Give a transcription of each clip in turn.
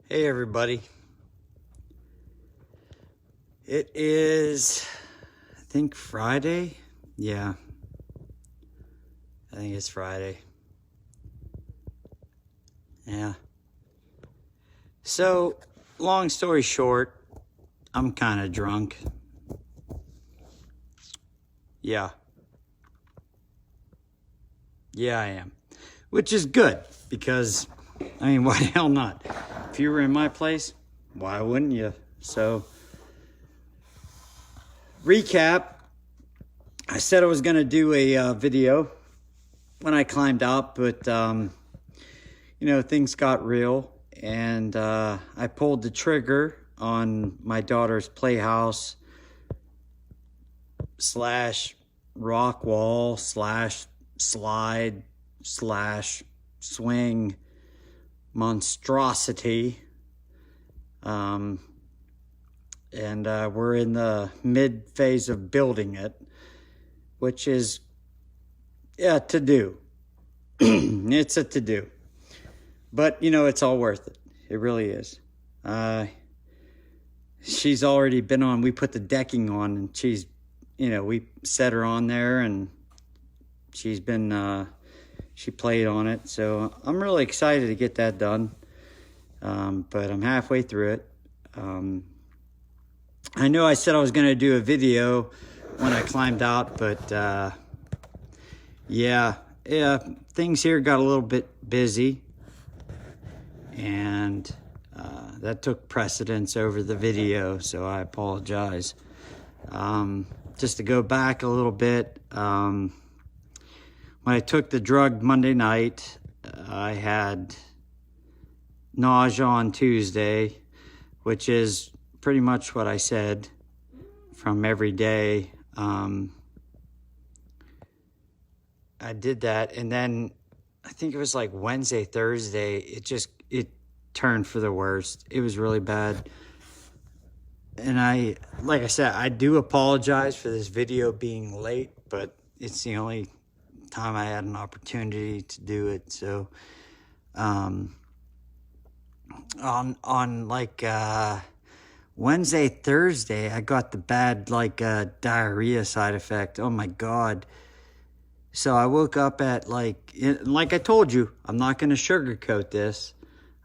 Hey everybody. It is, I think Friday. Yeah, I think it's Friday. Yeah. So, long story short, I'm kind of drunk. Yeah. Yeah, I am. Which is good because, I mean, why the hell not? If you were in my place, why wouldn't you? So, recap. I said I was going to do a video when I climbed out, but, things got real. And I pulled the trigger on my daughter's playhouse / rock wall / slide / swing monstrosity. And we're in the mid phase of building it, which is, to do. It's a to do. But, it's all worth it. It really is. She's already been on, we put the decking on, and she's, we set her on there, and she's been, she played on it. So I'm really excited to get that done. But I'm halfway through it. I know I said I was going to do a video when I climbed out, but, yeah, things here got a little bit busy. And that took precedence over the video, so I apologize. Just to go back a little bit, when I took the drug Monday night, I had nausea on Tuesday, which is pretty much what I said from every day. I did that, and then I think it was like Wednesday, Thursday, it turned for the worst. It was really bad. And like I said, I do apologize for this video being late, but it's the only time I had an opportunity to do it. So, on Wednesday, Thursday, I got the bad, diarrhea side effect. Oh my God. So I woke up at like I told you, I'm not going to sugarcoat this.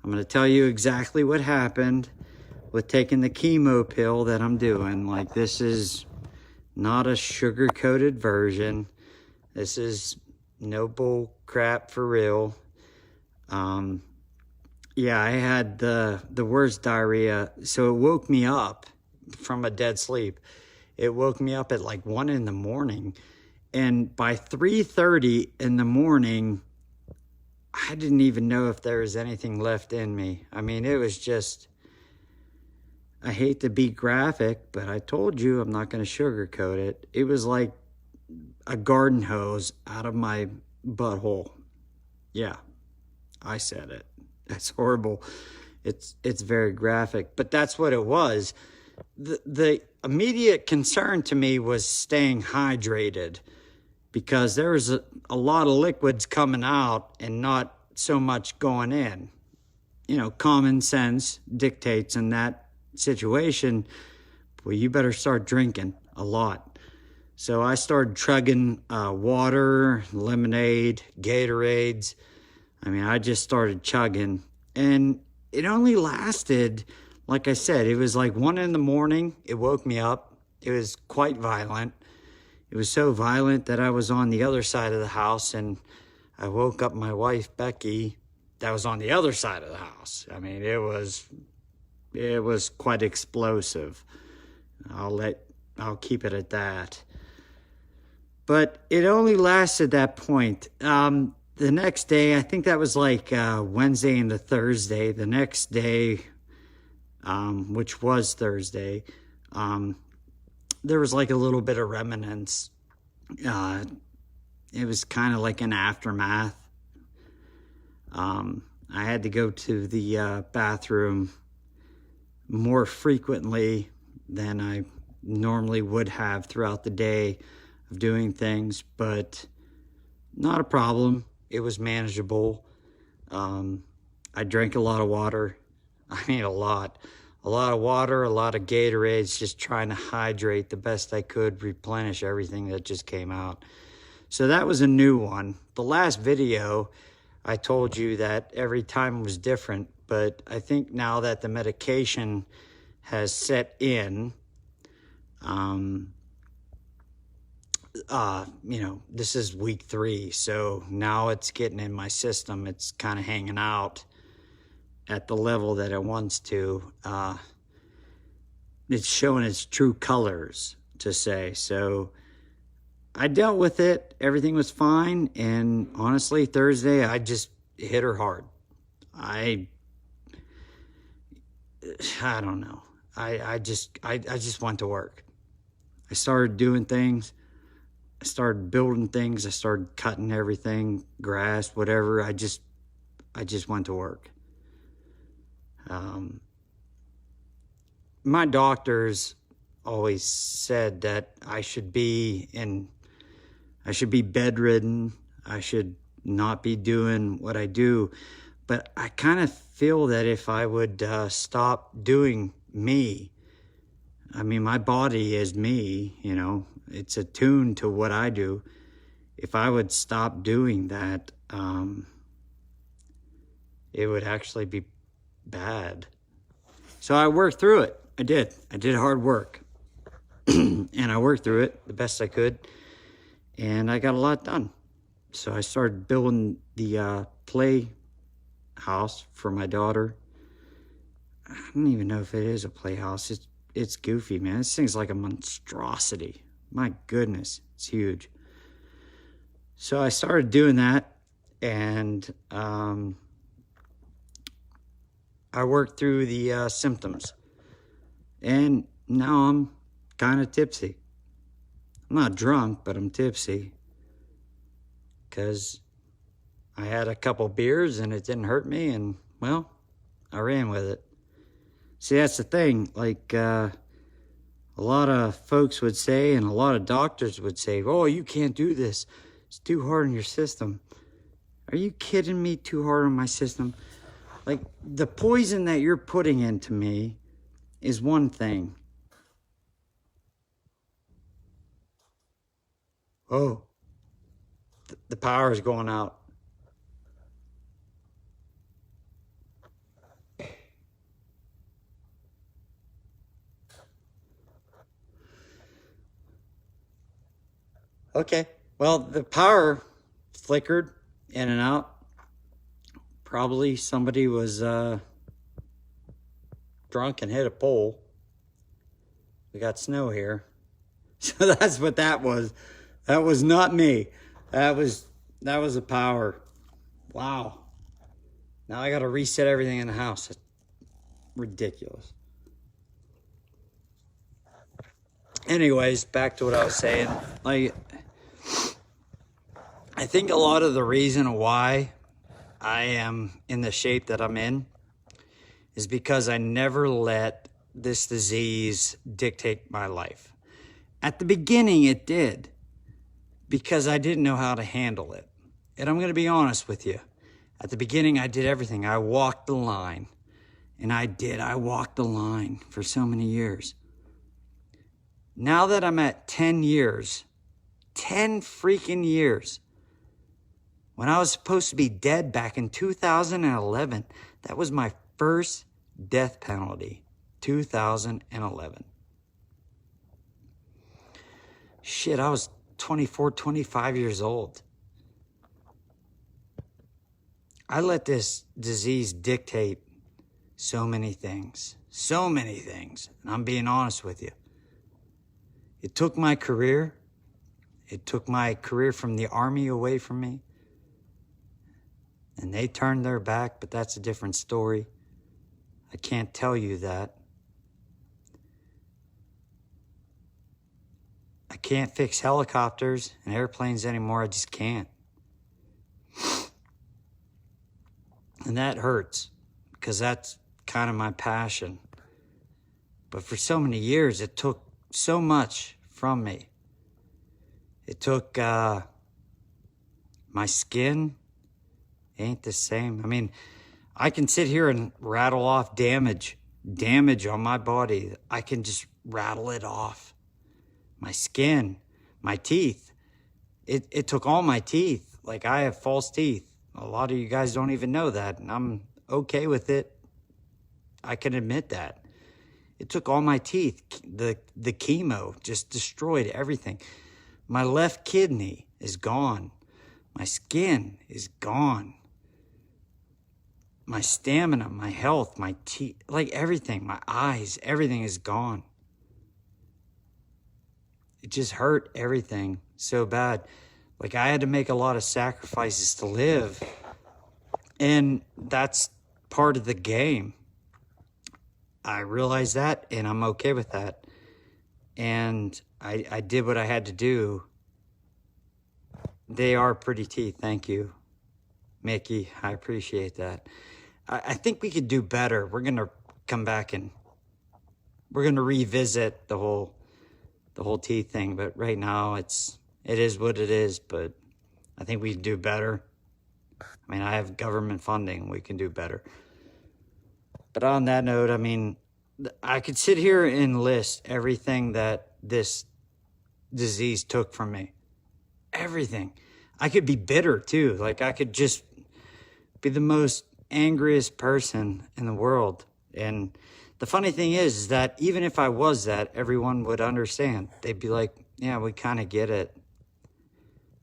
I'm going to tell you exactly what happened with taking the chemo pill that I'm doing. Like, this is not a sugar-coated version. This is no bull crap for real. Yeah, I had the worst diarrhea. So it woke me up from a dead sleep. It woke me up at like 1 in the morning. And by 3:30 in the morning, I didn't even know if there was anything left in me. I mean, it was just, I hate to be graphic, but I told you I'm not going to sugarcoat it. It was like a garden hose out of my butthole. Yeah, I said it. That's horrible. It's very graphic, but that's what it was. The immediate concern to me was staying hydrated, because there was a lot of liquids coming out and not so much going in. Common sense dictates in that situation, well, you better start drinking a lot. So I started chugging water, lemonade, Gatorades. I mean, I just started chugging. And it only lasted, like I said, it was like 1 in the morning. It woke me up. It was quite violent. It was so violent that I was on the other side of the house, and I woke up my wife, Becky, that was on the other side of the house. I mean, it was quite explosive. I'll keep it at that. But it only lasted that point. The next day, I think that was like Wednesday into Thursday. The next day, which was Thursday, there was like a little bit of remnants. It was kind of like an aftermath. I had to go to the bathroom more frequently than I normally would have throughout the day of doing things, but not a problem. It was manageable. I drank a lot of water. I mean, a lot of water, a lot of Gatorades, just trying to hydrate the best I could, replenish everything that just came out. So that was a new one. The last video, I told you that every time was different, but I think now that the medication has set in, you know, this is week 3, so now it's getting in my system. It's kind of hanging out at the level that it wants to. It's showing its true colors, to say. So I dealt with it. Everything was fine. And honestly, Thursday, I just hit her hard. I don't know. I just went to work. I started doing things. I started building things. I started cutting everything, grass, whatever. I just went to work. My doctors always said that I should be bedridden. I should not be doing what I do. But I kind of feel that if I would stop doing me, I mean, my body is me, you know, it's attuned to what I do. If I would stop doing that, it would actually be bad. So I worked through it. I did hard work. And I worked through it the best I could. And I got a lot done. So I started building the play house for my daughter. I don't even know if it is a playhouse. It's goofy, man. This thing's like a monstrosity. My goodness, it's huge. So I started doing that, and I worked through the symptoms. And now I'm kind of tipsy. I'm not drunk, but I'm tipsy. Because I had a couple beers and it didn't hurt me, and, well, I ran with it. See, that's the thing. Like, a lot of folks would say, and a lot of doctors would say, oh, you can't do this. It's too hard on your system. Are you kidding me? Too hard on my system? Like, the poison that you're putting into me is one thing. Oh, the power is going out. Okay, well, the power flickered in and out. Probably somebody was drunk and hit a pole. We got snow here. So that's what that was. That was not me. That was a power. Wow. Now I got to reset everything in the house. It's ridiculous. Anyways, back to what I was saying. Like, I think a lot of the reason why I am in the shape that I'm in is because I never let this disease dictate my life. At the beginning, it did, because I didn't know how to handle it. And I'm going to be honest with you. At the beginning, I did everything. I walked the line. And I walked the line for so many years. Now that I'm at 10 years, 10 freaking years, when I was supposed to be dead back in 2011, that was my first death penalty, 2011. Shit, I was 24, 25 years old. I let this disease dictate so many things. And I'm being honest with you. It took my career. It took my career from the Army away from me. And they turned their back, but that's a different story. I can't tell you that. I can't fix helicopters and airplanes anymore. I just can't. And that hurts, because that's kind of my passion. But for so many years, it took so much from me. It took my skin. Ain't the same. I mean, I can sit here and rattle off damage on my body. I can just rattle it off. My skin, my teeth. It took all my teeth. Like, I have false teeth. A lot of you guys don't even know that, and I'm okay with it. I can admit that. It took all my teeth. The chemo just destroyed everything. My left kidney is gone. My skin is gone. My stamina, my health, my teeth, like everything, my eyes, everything is gone. It just hurt everything so bad. Like, I had to make a lot of sacrifices to live. And that's part of the game. I realize that, and I'm okay with that. And I did what I had to do. They are pretty teeth, thank you, Mickey. I appreciate that. I think we could do better. We're going to come back and we're going to revisit the whole teeth thing. But right now, it is what it is. But I think we can do better. I mean, I have government funding. We can do better. But on that note, I mean, I could sit here and list everything that this disease took from me. Everything. I could be bitter too. Like, I could just be the most angriest person in the world. And the funny thing is that even if I was that, everyone would understand. They'd be like, yeah, we kind of get it.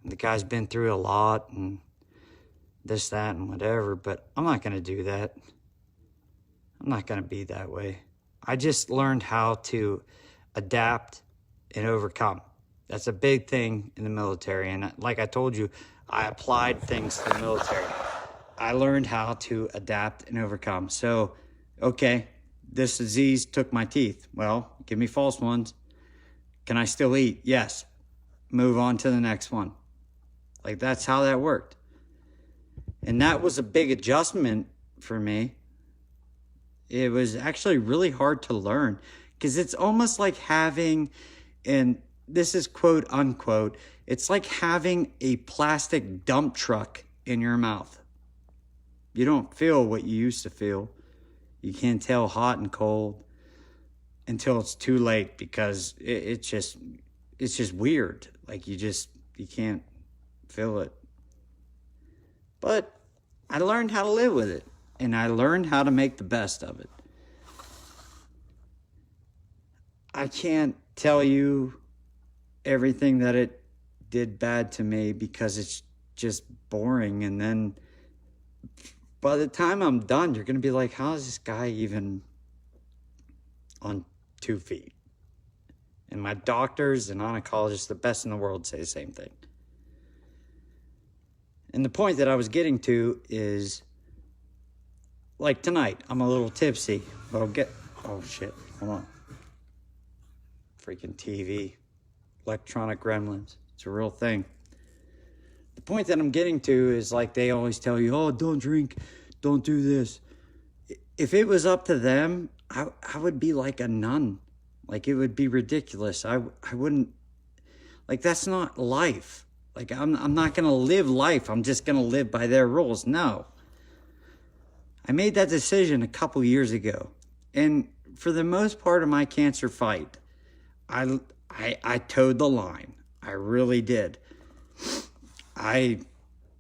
The guy's been through a lot and this, that, and whatever. But I'm not going to do that. I'm not going to be that way. I just learned how to adapt and overcome. That's a big thing in the military. And like I told you, I applied things to the military. I learned how to adapt and overcome. So, okay, this disease took my teeth. Well, give me false ones. Can I still eat? Yes. Move on to the next one. Like, that's how that worked. And that was a big adjustment for me. It was actually really hard to learn because it's almost like having, and this is quote unquote, it's like having a plastic dump truck in your mouth. You don't feel what you used to feel. You can't tell hot and cold until it's too late because it's just weird. Like, you can't feel it. But I learned how to live with it. And I learned how to make the best of it. I can't tell you everything that it did bad to me because it's just boring. And then by the time I'm done, you're going to be like, how is this guy even on 2 feet? And my doctors and oncologists, the best in the world, say the same thing. And the point that I was getting to is, like tonight, I'm a little tipsy. Oh shit, hold on. Freaking TV. Electronic gremlins. It's a real thing. The point that I'm getting to is, like, they always tell you, oh, don't drink, don't do this. If it was up to them, I would be like a nun. Like, it would be ridiculous. I wouldn't, like, that's not life. Like, I'm not going to live life. I'm just going to live by their rules. No. I made that decision a couple years ago. And for the most part of my cancer fight, I towed the line. I really did. I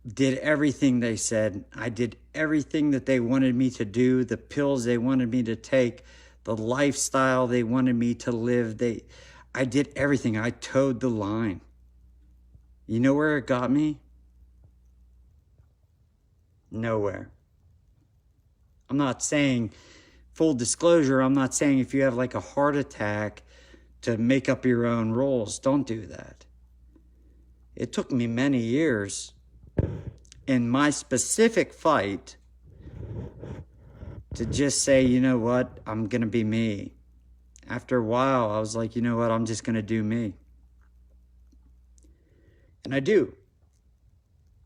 did everything they said. I did everything that they wanted me to do, the pills they wanted me to take, the lifestyle they wanted me to live. I did everything. I towed the line. You know where it got me? Nowhere. I'm not saying, full disclosure, I'm not saying if you have like a heart attack to make up your own rules. Don't do that. It took me many years in my specific fight to just say, you know what, I'm going to be me. After a while, I was like, you know what, I'm just going to do me. And I do.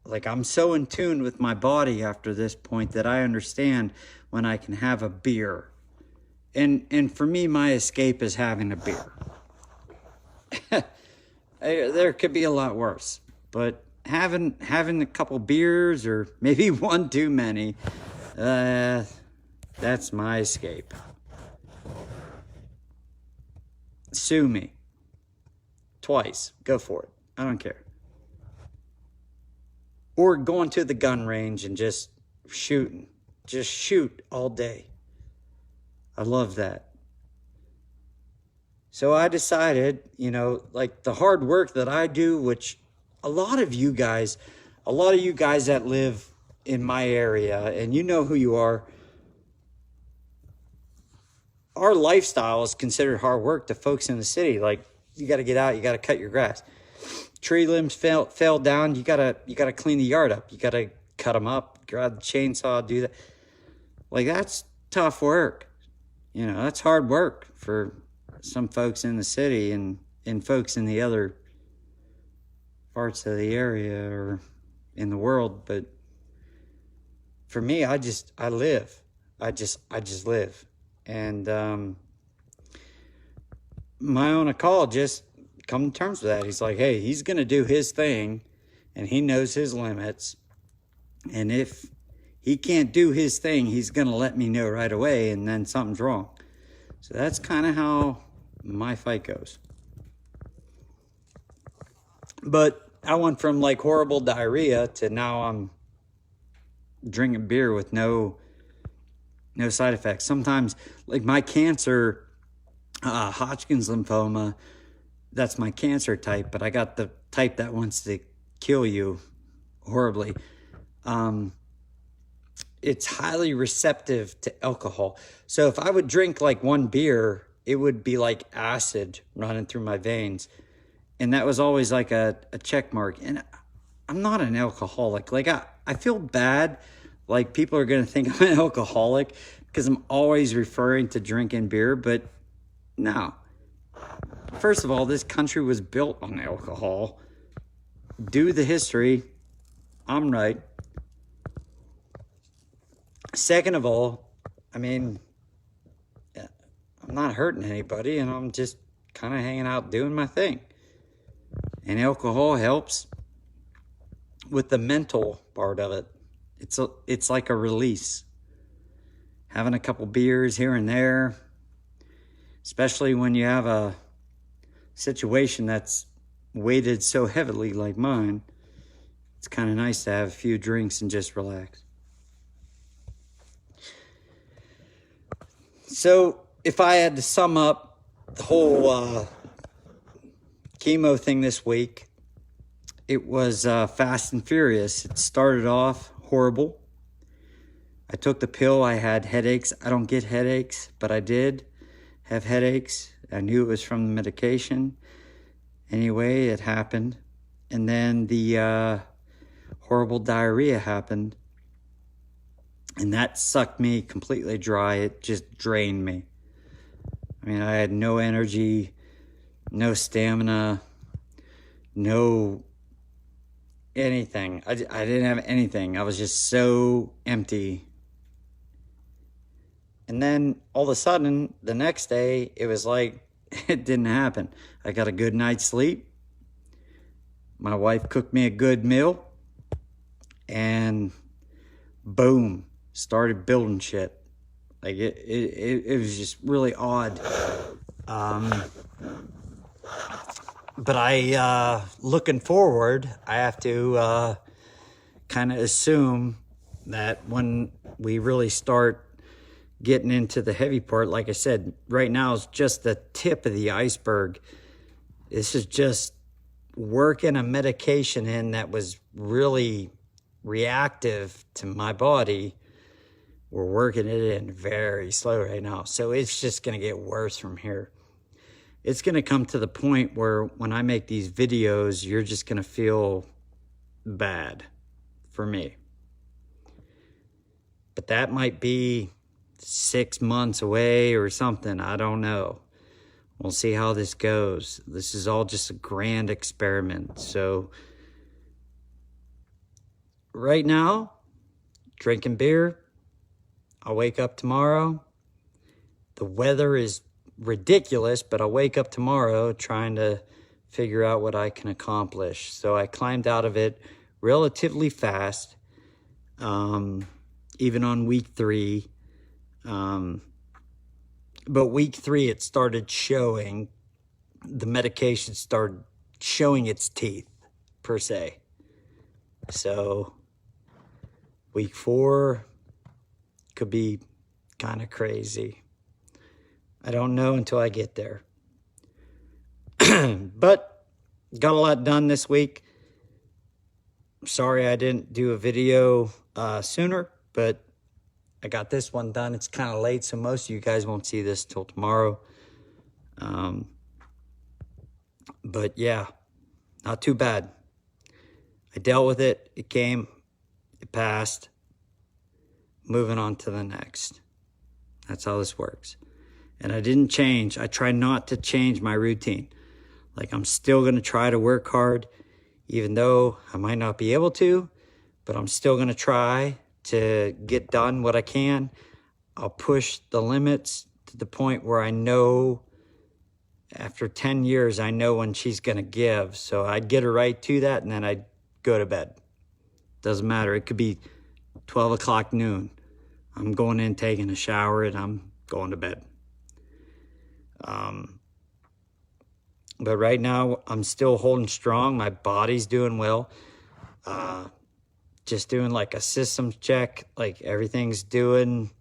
Like, I'm so in tune with my body after this point that I understand when I can have a beer. And for me, my escape is having a beer. There could be a lot worse. But having a couple beers, or maybe one too many, That's my escape. Sue me. Twice. Go for it. I don't care. Or going to the gun range and just shooting. Just shoot all day. I love that. So I decided, you know, like the hard work that I do, which a lot of you guys that live in my area, and you know who you are, our lifestyle is considered hard work to folks in the city. Like, you got to get out, you got to cut your grass. Tree limbs fell down, you got to clean the yard up. You got to cut them up, grab the chainsaw, do that. Like, that's tough work. You know, that's hard work for some folks in the city and folks in the other parts of the area or in the world. But for me, I live. I just live. And my own call just come to terms with that. He's like, hey, he's going to do his thing and he knows his limits. And if he can't do his thing, he's going to let me know right away, and then something's wrong. So that's kind of how my fight goes. But I went from like horrible diarrhea to now I'm drinking beer with no side effects. Sometimes, like my cancer, Hodgkins Lymphoma, that's my cancer type, but I got the type that wants to kill you horribly. It's highly receptive to alcohol. So if I would drink like one beer, it would be like acid running through my veins. And that was always like a check mark. And I'm not an alcoholic. Like I feel bad. Like people are going to think I'm an alcoholic because I'm always referring to drinking beer. But no. First of all, this country was built on alcohol. Do the history. I'm right. Second of all, I mean, I'm not hurting anybody, and I'm just kind of hanging out doing my thing. And alcohol helps with the mental part of it. It's like a release. Having a couple beers here and there, especially when you have a situation that's weighted so heavily like mine, it's kind of nice to have a few drinks and just relax. So if I had to sum up the whole chemo thing this week, it was fast and furious. It started off horrible. I took the pill. I had headaches. I don't get headaches, but I did have headaches. I knew it was from the medication. Anyway, it happened. And then the horrible diarrhea happened. And that sucked me completely dry. It just drained me. I mean, I had no energy, no stamina, no anything. I didn't have anything. I was just so empty. And then all of a sudden, the next day, it was like it didn't happen. I got a good night's sleep. My wife cooked me a good meal. And boom. Started building shit. Like it was just really odd. But looking forward, I have to kind of assume that when we really start getting into the heavy part, like I said, right now is just the tip of the iceberg. This is just working a medication in that was really reactive to my body. We're working it in very slow right now. So it's just going to get worse from here. It's going to come to the point where when I make these videos, you're just going to feel bad for me. But that might be 6 months away or something. I don't know. We'll see how this goes. This is all just a grand experiment. So right now, drinking beer. I'll wake up tomorrow. The weather is ridiculous, but I'll wake up tomorrow trying to figure out what I can accomplish. So I climbed out of it relatively fast. even on week 3. But week 3, it started showing, the medication started showing its teeth, per se. So week 4 could be kind of crazy. I don't know until I get there. But got a lot done this week. Sorry I didn't do a video sooner, but I got this one done. It's kind of late, so most of you guys won't see this till tomorrow. But yeah, not too bad. I dealt with it. It came. It passed. Moving on to the next. That's how this works. And I didn't change. I try not to change my routine. Like, I'm still going to try to work hard, even though I might not be able to, but I'm still going to try to get done what I can. I'll push the limits to the point where I know after 10 years, I know when she's going to give. So I'd get her right to that, and then I'd go to bed. Doesn't matter. It could be 12 o'clock noon. I'm going in, taking a shower, and I'm going to bed. But right now, I'm still holding strong. My body's doing well. Just doing like a systems check. Like, everything's doing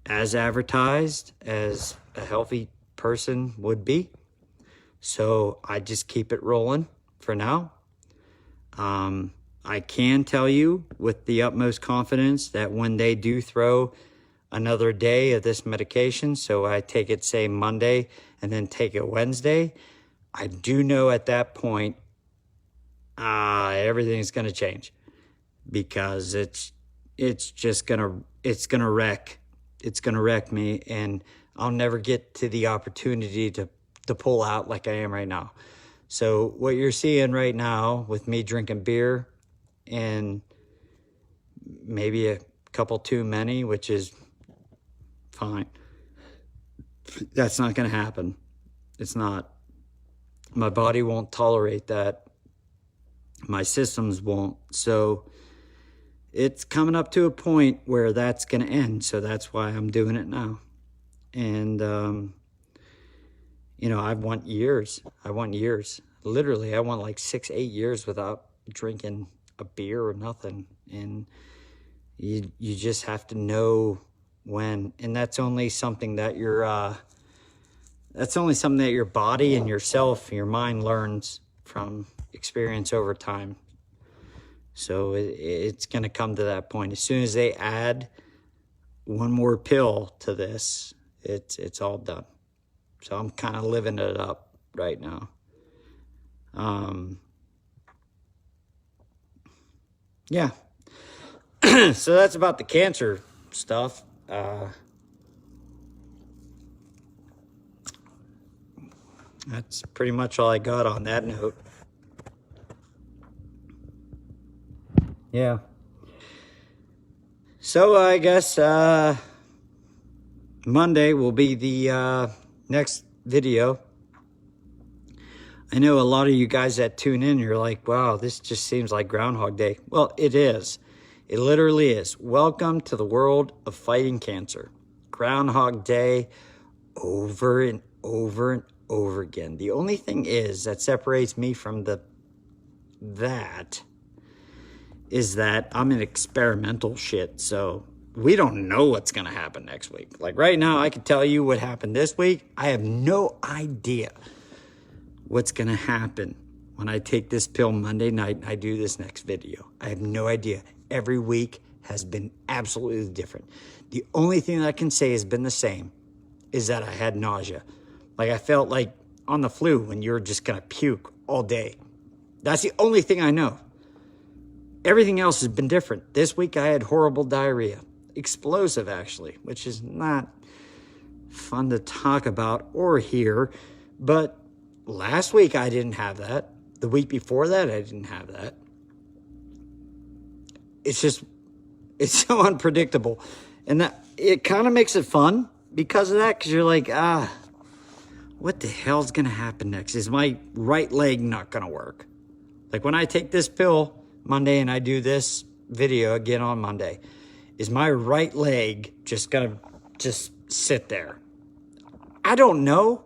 as advertised, as a healthy person would be. So I just keep it rolling for now. I can tell you with the utmost confidence that when they do throw another day of this medication, so I take it, say, Monday and then take it Wednesday, I do know at that point everything's going to change, because it's going to wreck me, and I'll never get to the opportunity to pull out like I am right now. So what you're seeing right now with me drinking beer, and maybe a couple too many, which is fine, that's not going to happen. It's not. My body won't tolerate that. My systems won't. So it's coming up to a point where that's going to end. So that's why I'm doing it now. And, I want years. Literally, I want like 6-8 years without drinking a beer or nothing. And you just have to know when. And that's only something that your body and yourself, your mind learns from experience over time. So it's going to come to that point. As soon as they add one more pill to this, it's all done. So I'm kind of living it up right now. Yeah. So that's about the cancer stuff. That's pretty much all I got on that note. Yeah. So I guess Monday will be the next video. I know a lot of you guys that tune in, you're like, wow, this just seems like Groundhog Day. Well, it is. It literally is. Welcome to the world of fighting cancer. Groundhog Day over and over and over again. The only thing is that separates me from that is that I'm in experimental shit. So we don't know what's going to happen next week. Like right now, I can tell you what happened this week. I have no idea what's going to happen when I take this pill Monday night and I do this next video. I have no idea. Every week has been absolutely different. The only thing that I can say has been the same is that I had nausea. Like I felt like on the flu when you're just going to puke all day. That's the only thing I know. Everything else has been different. This week I had horrible diarrhea. Explosive, actually, which is not fun to talk about or hear. But last week I didn't have that. The week before that I didn't have that. It's so unpredictable. And that it kind of makes it fun because of that, because you're like, what the hell's going to happen next? Is my right leg not going to work? Like when I take this pill Monday and I do this video again on Monday, is my right leg just gonna just sit there? I don't know.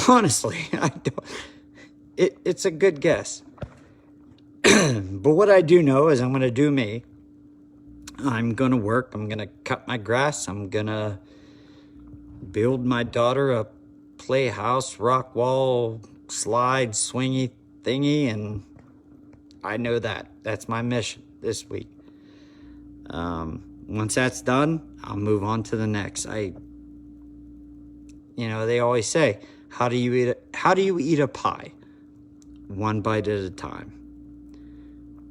Honestly, I don't. It's a good guess. But what I do know is I'm gonna do me. I'm gonna work. I'm gonna cut my grass. I'm gonna build my daughter a playhouse, rock wall, slide, swingy thingy, and I know that. That's my mission this week. Once that's done, I'll move on to the next. They always say, how do you eat a pie? One bite at a time.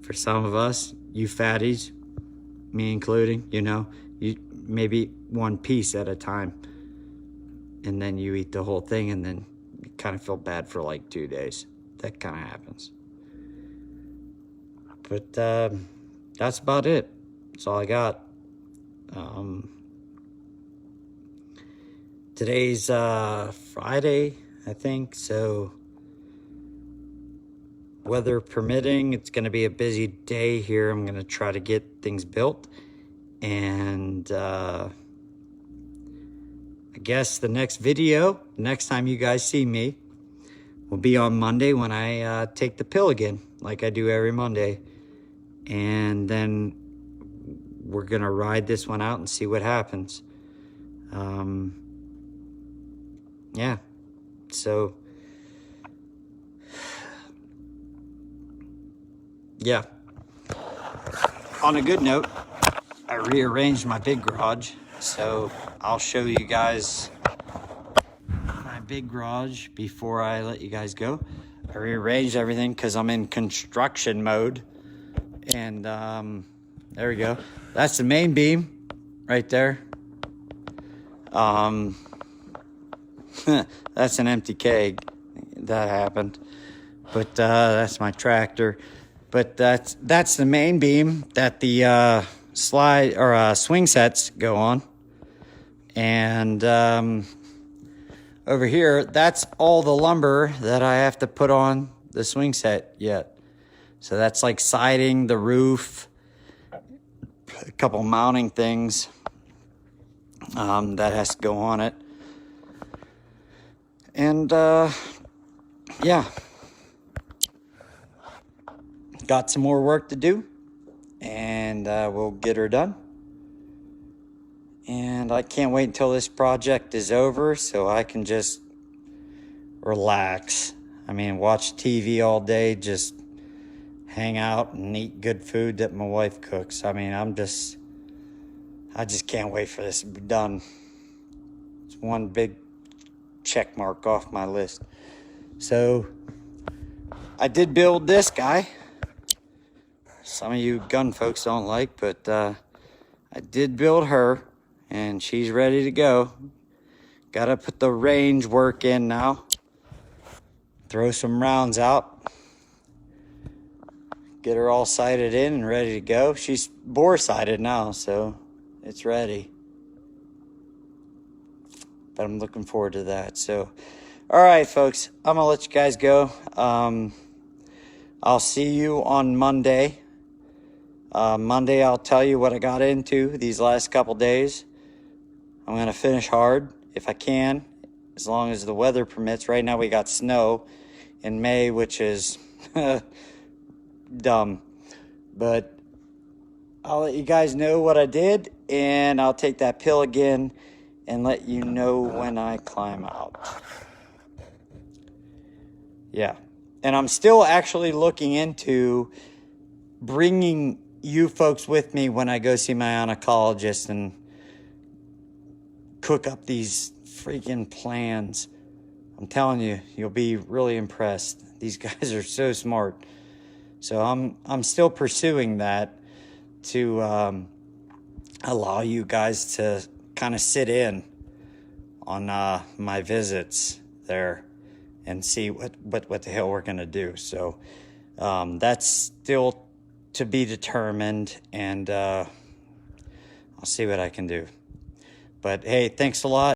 For some of us, you fatties, me including, you maybe one piece at a time. And then you eat the whole thing, and then you kind of feel bad for like 2 days. That kind of happens. But that's about it. That's all I got. Today's Friday, I think, so weather permitting, it's going to be a busy day here. I'm going to try to get things built, and I guess the next video, next time you guys see me, will be on Monday when I take the pill again, like I do every Monday, and then we're going to ride this one out and see what happens. Yeah, so, yeah. On a good note, I rearranged my big garage, so I'll show you guys my big garage before I let you guys go. I rearranged everything because I'm in construction mode, and there we go. That's the main beam right there. That's an empty keg. That happened. But that's my tractor. But that's the main beam that the slide or swing sets go on. And over here, that's all the lumber that I have to put on the swing set yet. So that's like siding, the roof, a couple mounting things that has to go on it. And yeah, got some more work to do, and we'll get her done. And I can't wait until this project is over so I can just relax. I mean, watch TV all day, just hang out and eat good food that my wife cooks. I mean, I just can't wait for this to be done. It's one big check mark off my list. So I did build this guy. Some of you gun folks don't like, but I did build her, and she's ready to go. Gotta put the range work in now. Throw some rounds out. Get her all sighted in and ready to go. She's bore sighted now, so it's ready. But I'm looking forward to that. So, all right, folks, I'm gonna let you guys go. I'll see you on Monday. Monday, I'll tell you what I got into these last couple days. I'm gonna finish hard if I can, as long as the weather permits. Right now, we got snow in May, which is dumb. But I'll let you guys know what I did, and I'll take that pill again and let you know when I climb out. Yeah. And I'm still actually looking into bringing you folks with me when I go see my oncologist and cook up these freaking plans. I'm telling you, you'll be really impressed. These guys are so smart. So I'm still pursuing that to allow you guys to kind of sit in on my visits there and see what the hell we're gonna do. So that's still to be determined, and I'll see what I can do. But hey, thanks a lot.